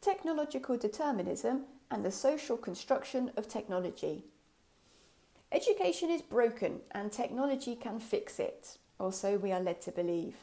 technological determinism, and the social construction of technology. Education is broken and technology can fix it, or so we are led to believe.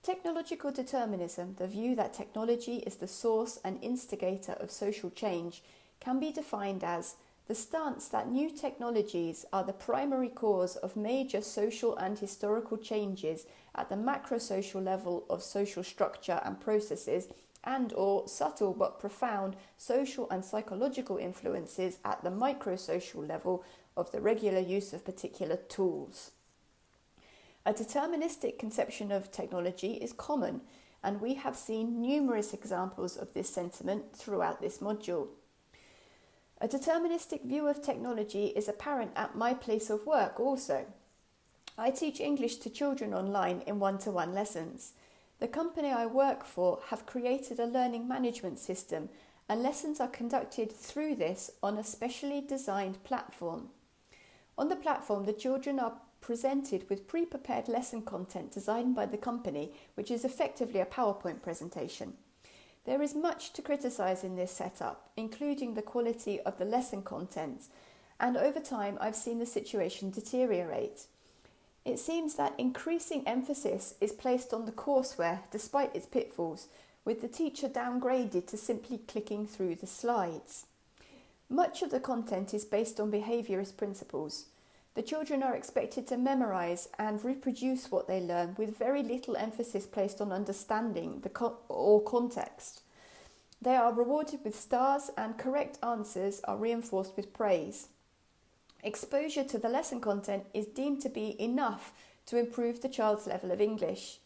Technological determinism, the view that technology is the source and instigator of social change, can be defined as the stance that new technologies are the primary cause of major social and historical changes at the macrosocial level of social structure and processes, and or subtle but profound social and psychological influences at the microsocial level of the regular use of particular tools. A deterministic conception of technology is common, and we have seen numerous examples of this sentiment throughout this module. A deterministic view of technology is apparent at my place of work also. I teach English to children online in one-to-one lessons. The company I work for have created a learning management system, and lessons are conducted through this on a specially designed platform. On the platform, the children are presented with pre-prepared lesson content designed by the company, which is effectively a PowerPoint presentation. There is much to criticise in this setup, including the quality of the lesson content, and over time I've seen the situation deteriorate. It seems that increasing emphasis is placed on the courseware despite its pitfalls, with the teacher downgraded to simply clicking through the slides. Much of the content is based on behaviourist principles. The children are expected to memorise and reproduce what they learn with very little emphasis placed on understanding or context. They are rewarded with stars and correct answers are reinforced with praise. Exposure to the lesson content is deemed to be enough to improve the child's level of English.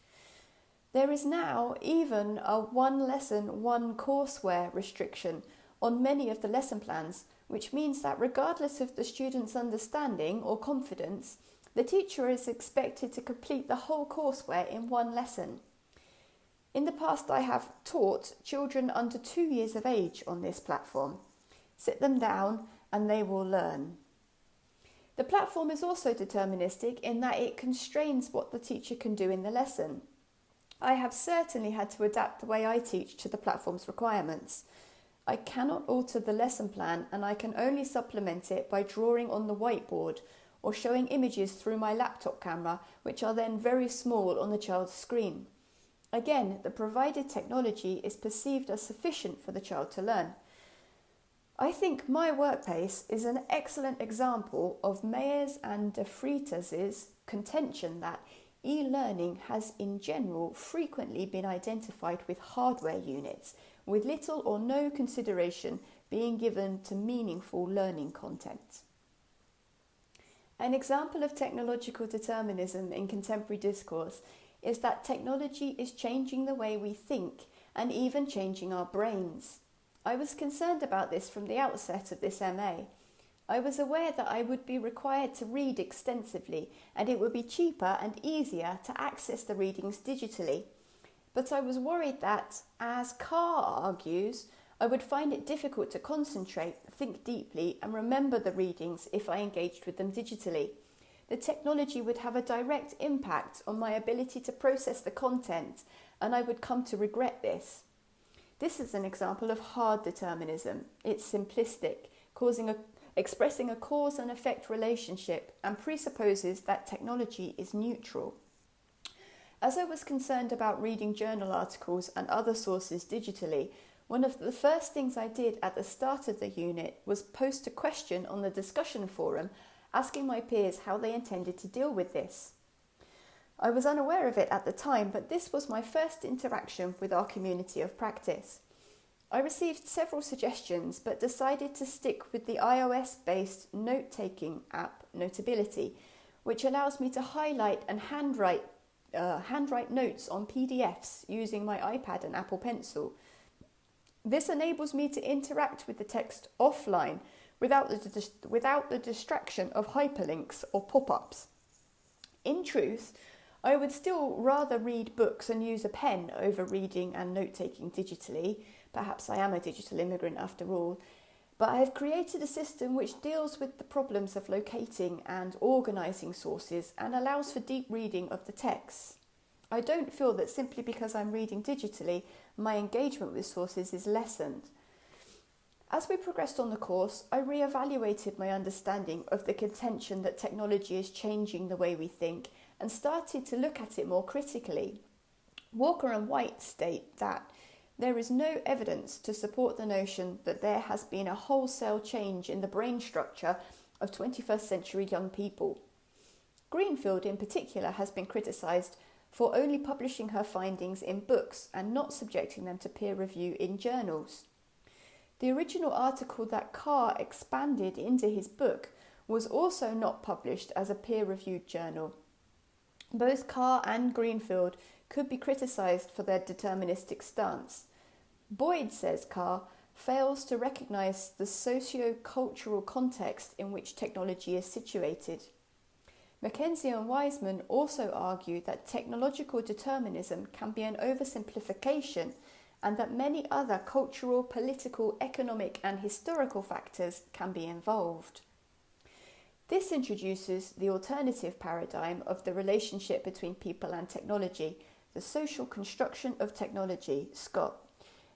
There is now even a one lesson, one courseware restriction on many of the lesson plans, which means that regardless of the student's understanding or confidence, the teacher is expected to complete the whole courseware in one lesson. In the past, I have taught children under 2 years of age on this platform. Sit them down and they will learn. The platform is also deterministic in that it constrains what the teacher can do in the lesson. I have certainly had to adapt the way I teach to the platform's requirements. I cannot alter the lesson plan, and I can only supplement it by drawing on the whiteboard or showing images through my laptop camera, which are then very small on the child's screen. Again, the provided technology is perceived as sufficient for the child to learn. I think my workplace is an excellent example of Mayers and de Freitas's contention that e-learning has in general frequently been identified with hardware units, with little or no consideration being given to meaningful learning content. An example of technological determinism in contemporary discourse is that technology is changing the way we think and even changing our brains. I was concerned about this from the outset of this MA. I was aware that I would be required to read extensively and it would be cheaper and easier to access the readings digitally. But I was worried that, as Carr argues, I would find it difficult to concentrate, think deeply and remember the readings if I engaged with them digitally. The technology would have a direct impact on my ability to process the content, and I would come to regret this. This is an example of hard determinism. It's simplistic, expressing a cause and effect relationship, and presupposes that technology is neutral. As I was concerned about reading journal articles and other sources digitally, one of the first things I did at the start of the unit was post a question on the discussion forum asking my peers how they intended to deal with this. I was unaware of it at the time, but this was my first interaction with our community of practice. I received several suggestions, but decided to stick with the iOS-based note-taking app Notability, which allows me to highlight and handwrite notes on PDFs using my iPad and Apple Pencil. This enables me to interact with the text offline without the distraction of hyperlinks or pop-ups. In truth, I would still rather read books and use a pen over reading and note-taking digitally. Perhaps I am a digital immigrant after all. But I have created a system which deals with the problems of locating and organising sources and allows for deep reading of the texts. I don't feel that simply because I'm reading digitally, my engagement with sources is lessened. As we progressed on the course, I re-evaluated my understanding of the contention that technology is changing the way we think and started to look at it more critically. Walker and White state that there is no evidence to support the notion that there has been a wholesale change in the brain structure of 21st century young people. Greenfield in particular has been criticised for only publishing her findings in books and not subjecting them to peer review in journals. The original article that Carr expanded into his book was also not published as a peer-reviewed journal. Both Carr and Greenfield could be criticised for their deterministic stance. Boyd, says Carr, fails to recognise the socio-cultural context in which technology is situated. Mackenzie and Wiseman also argue that technological determinism can be an oversimplification and that many other cultural, political, economic and historical factors can be involved. This introduces the alternative paradigm of the relationship between people and technology, the social construction of technology, Scott,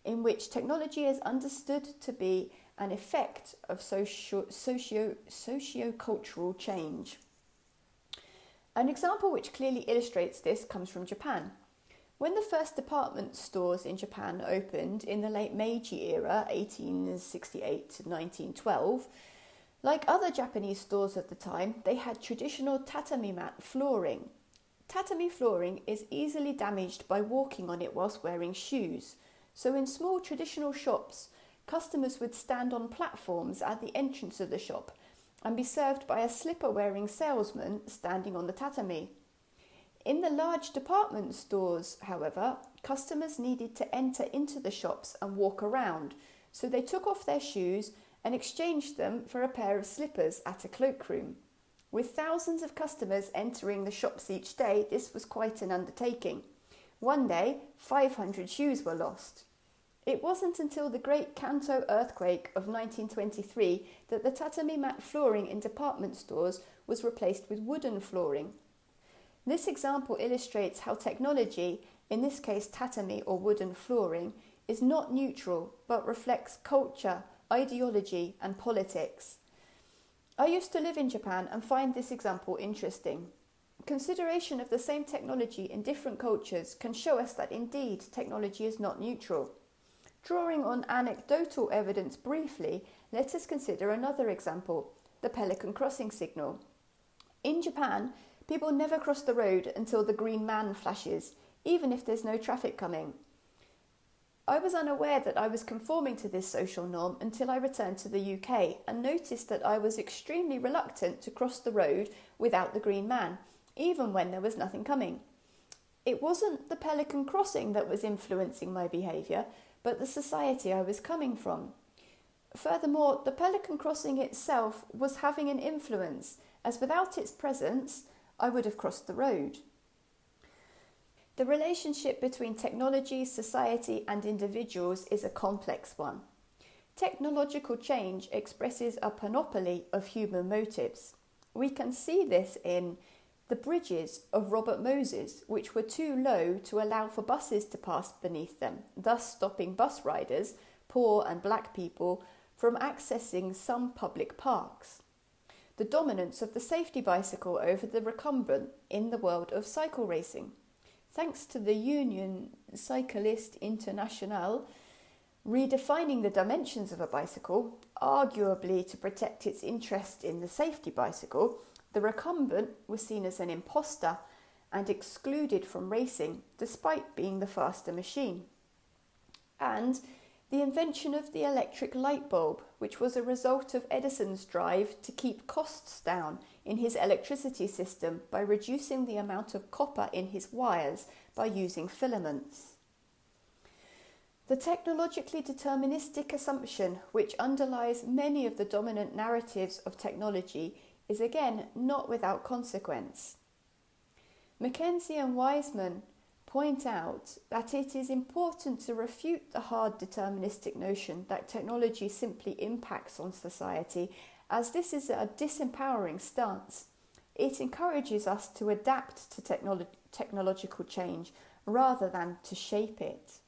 in which technology is understood to be an effect of socio-cultural change. An example which clearly illustrates this comes from Japan. When the first department stores in Japan opened in the late Meiji era, 1868 to 1912, like other Japanese stores at the time, they had traditional tatami mat flooring. Tatami flooring is easily damaged by walking on it whilst wearing shoes. So in small traditional shops, customers would stand on platforms at the entrance of the shop and be served by a slipper-wearing salesman standing on the tatami. In the large department stores, however, customers needed to enter into the shops and walk around, so they took off their shoes and exchanged them for a pair of slippers at a cloakroom. With thousands of customers entering the shops each day, this was quite an undertaking. One day, 500 shoes were lost. It wasn't until the Great Kanto earthquake of 1923 that the tatami mat flooring in department stores was replaced with wooden flooring. This example illustrates how technology, in this case tatami or wooden flooring, is not neutral but reflects culture, ideology and politics. I used to live in Japan and find this example interesting. Consideration of the same technology in different cultures can show us that indeed technology is not neutral. Drawing on anecdotal evidence briefly, let us consider another example, the Pelican Crossing signal. In Japan, people never cross the road until the green man flashes, even if there's no traffic coming. I was unaware that I was conforming to this social norm until I returned to the UK and noticed that I was extremely reluctant to cross the road without the green man, even when there was nothing coming. It wasn't the Pelican Crossing that was influencing my behaviour, but the society I was coming from. Furthermore, the Pelican Crossing itself was having an influence, as without its presence, I would have crossed the road. The relationship between technology, society and individuals is a complex one. Technological change expresses a panoply of human motives. We can see this in the bridges of Robert Moses, which were too low to allow for buses to pass beneath them, thus stopping bus riders, poor and black people, from accessing some public parks. The dominance of the safety bicycle over the recumbent in the world of cycle racing. Thanks to the Union Cycliste Internationale redefining the dimensions of a bicycle, arguably to protect its interest in the safety bicycle, the recumbent was seen as an imposter and excluded from racing despite being the faster machine. And the invention of the electric light bulb, which was a result of Edison's drive to keep costs down in his electricity system by reducing the amount of copper in his wires by using filaments. The technologically deterministic assumption which underlies many of the dominant narratives of technology is again not without consequence. Mackenzie and Wiseman point out that it is important to refute the hard deterministic notion that technology simply impacts on society, as this is a disempowering stance. It encourages us to adapt to technological change rather than to shape it.